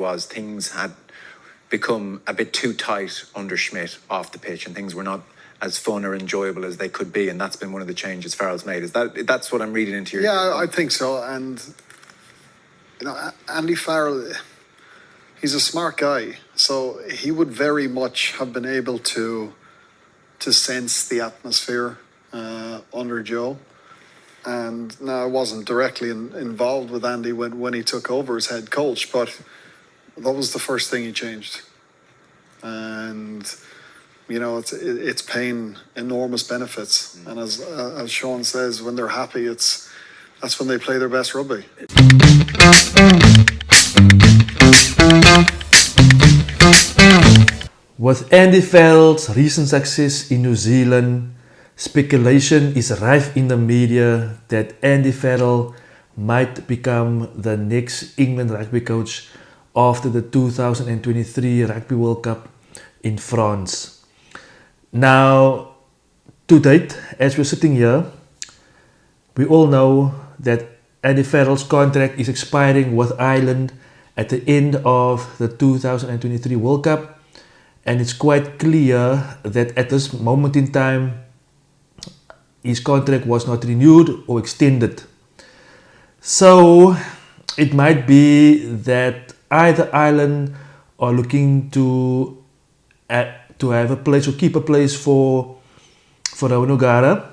was things had become a bit too tight under Schmidt off the pitch, and things were not as fun or enjoyable as they could be, and that's been one of the changes Farrell's made. That's what I'm reading into your... Yeah, I think so. And Andy Farrell, he's a smart guy, so he would very much have been able to sense the atmosphere under Joe. And now I wasn't directly involved with Andy when he took over as head coach, but that was the first thing he changed. And it's paying enormous benefits. And as Sean says, when they're happy, that's when they play their best rugby. With Andy Farrell's recent success in New Zealand, speculation is rife in the media that Andy Farrell might become the next England rugby coach after the 2023 Rugby World Cup in France. Now, to date, as we're sitting here, we all know that Andy Farrell's contract is expiring with Ireland at the end of the 2023 World Cup, and it's quite clear that at this moment in time, his contract was not renewed or extended. So, it might be that either Ireland are looking to have a place or keep a place for Rowan O'Gara,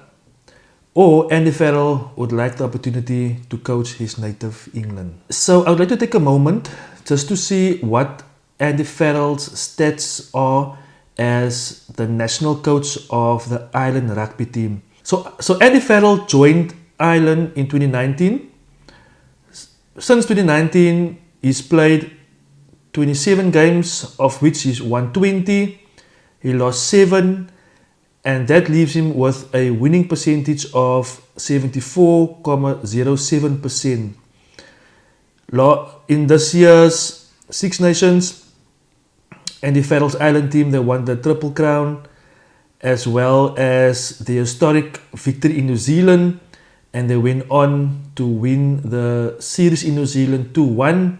or Andy Farrell would like the opportunity to coach his native England. So I would like to take a moment just to see what Andy Farrell's stats are as the national coach of the Ireland rugby team. So Andy Farrell joined Ireland in 2019. Since 2019, he's played 27 games, of which he's won 20. He lost 7, and that leaves him with a winning percentage of 74.07%. In this year's Six Nations, Andy Farrell's Ireland team, they won the Triple Crown, as well as the historic victory in New Zealand, and they went on to win the series in New Zealand 2-1.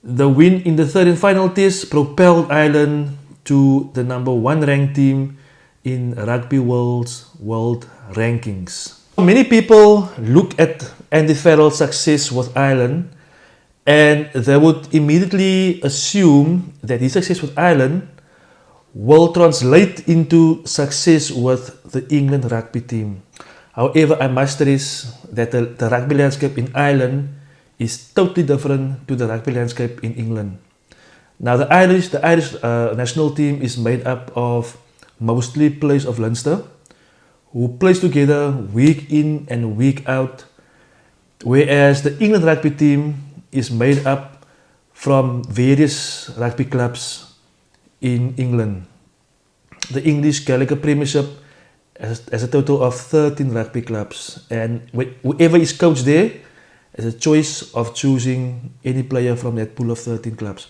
The win in the third and final test propelled Ireland to the number 1 ranked team in Rugby World's world rankings. Many people look at Andy Farrell's success with Ireland and they would immediately assume that his success with Ireland will translate into success with the England rugby team. However, I must stress that the rugby landscape in Ireland is totally different to the rugby landscape in England. Now, the Irish national team is made up of mostly players of Leinster who plays together week in and week out, whereas the England rugby team is made up from various rugby clubs in England. The English Gallagher Premiership has a total of 13 rugby clubs, and whoever is coached there has a choice of choosing any player from that pool of 13 clubs.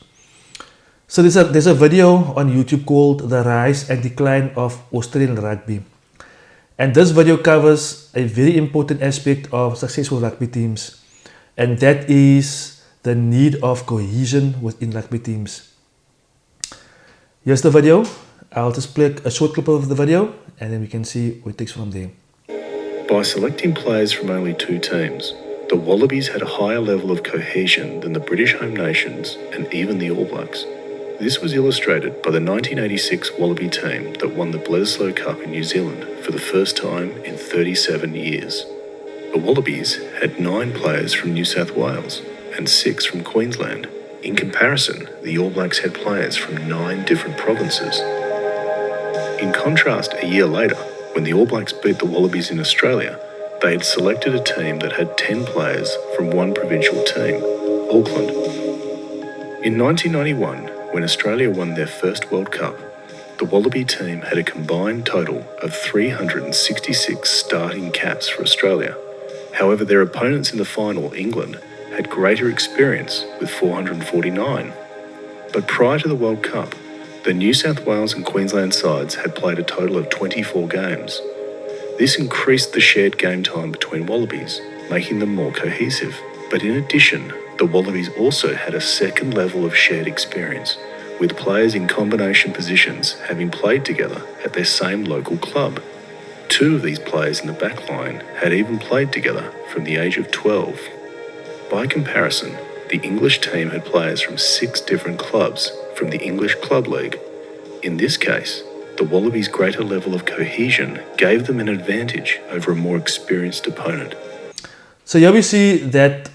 So there's a video on YouTube called The Rise and Decline of Australian Rugby. And this video covers a very important aspect of successful rugby teams, and that is the need of cohesion within rugby teams. Here's the video. I'll just play a short clip of the video and then we can see what it takes from there. By selecting players from only 2 teams, the Wallabies had a higher level of cohesion than the British Home Nations and even the All Blacks. This was illustrated by the 1986 Wallaby team that won the Bledisloe Cup in New Zealand for the first time in 37 years. The Wallabies had 9 players from New South Wales and 6 from Queensland. In comparison, the All Blacks had players from 9 different provinces. In contrast, a year later, when the All Blacks beat the Wallabies in Australia, they had selected a team that had 10 players from 1 provincial team, Auckland. In 1991, when Australia won their first World Cup, the Wallaby team had a combined total of 366 starting caps for Australia. However, their opponents in the final, England, had greater experience with 449. But prior to the World Cup, the New South Wales and Queensland sides had played a total of 24 games. This increased the shared game time between Wallabies, making them more cohesive. But in addition, the Wallabies also had a second level of shared experience, with players in combination positions having played together at their same local club. Two of these players in the back line had even played together from the age of 12. By comparison, the English team had players from 6 different clubs from the English Club League. In this case, the Wallabies' greater level of cohesion gave them an advantage over a more experienced opponent. So here we see that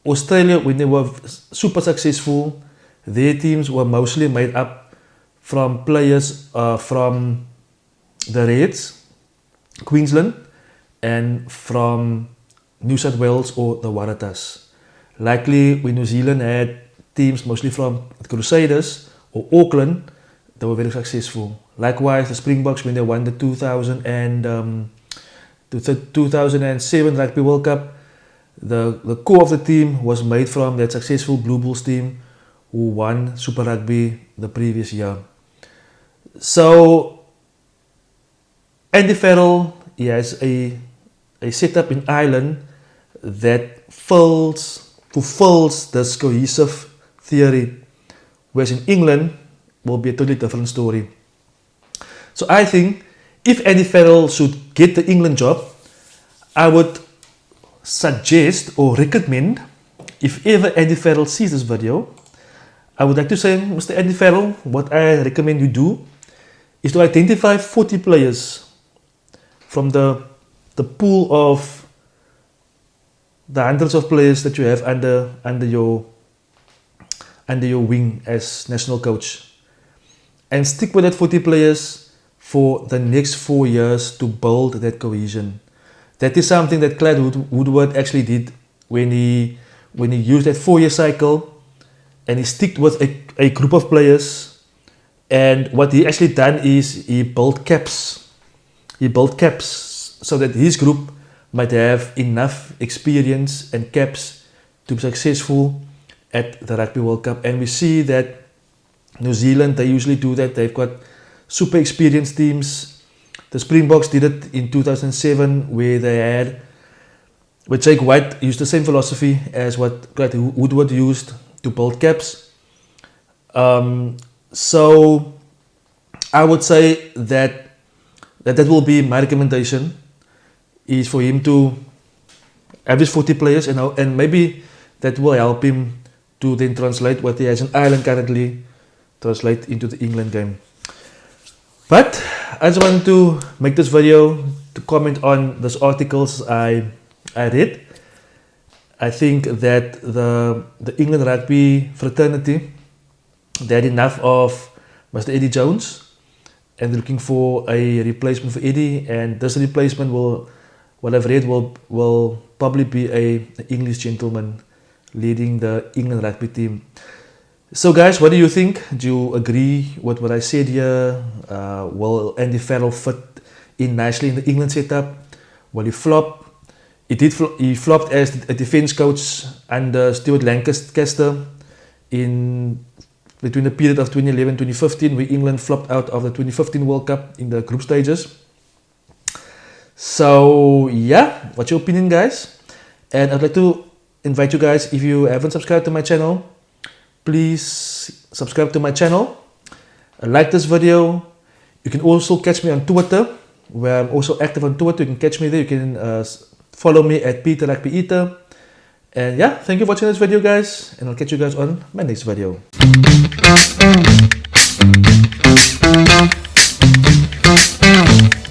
Australia, when they were super successful, their teams were mostly made up from players from the Reds, Queensland, and from New South Wales or the Waratahs. Likely when New Zealand had teams mostly from the Crusaders or Auckland, they were very successful. Likewise, the Springboks, when they won the 2007 Rugby World Cup, the core of the team was made from that successful Blue Bulls team who won Super Rugby the previous year. So Andy Farrell, he has a setup in Ireland that fulfills this cohesive theory, whereas in England will be a totally different story. So I think if Andy Farrell should get the England job, I would suggest or recommend, if ever Andy Farrell sees this video, I would like to say, Mr. Andy Farrell, what I recommend you do is to identify 40 players from the pool of the hundreds of players that you have under your wing as national coach, and stick with that 40 players for the next 4 years to build that cohesion. That is something that Clyde Woodward actually did when he used that 4-year cycle, and he sticked with a group of players. And what he actually done is he built caps. He built caps so that his group might have enough experience and caps to be successful at the Rugby World Cup. And we see that New Zealand, they usually do that. They've got super experienced teams. The Springboks did it in 2007 where Jake White used the same philosophy as what Clyde Woodward used to build caps. So I would say that will be my recommendation, is for him to have his 40 players, and maybe that will help him to then translate what he has in Ireland currently, translate into the England game. But I just wanted to make this video to comment on those articles I read. I think that the England Rugby fraternity, they had enough of Mr. Eddie Jones, and they're looking for a replacement for Eddie, and this replacement what I've read will probably be an English gentleman leading the England Rugby team. So guys, what do you think? Do you agree with what I said here? Will Andy Farrell fit in nicely in the England setup? Will he flop? He flopped as a defence coach under Stuart Lancaster between the period of 2011-2015, where England flopped out of the 2015 World Cup in the group stages. So yeah, what's your opinion, guys? And I'd like to invite you guys, if you haven't subscribed to my channel, please subscribe to my channel, like this video. You can also catch me on Twitter, where I'm also active on Twitter. You can catch me there. You can follow me at Peter Rugby Eater. And yeah, thank you for watching this video, guys, and I'll catch you guys on my next video.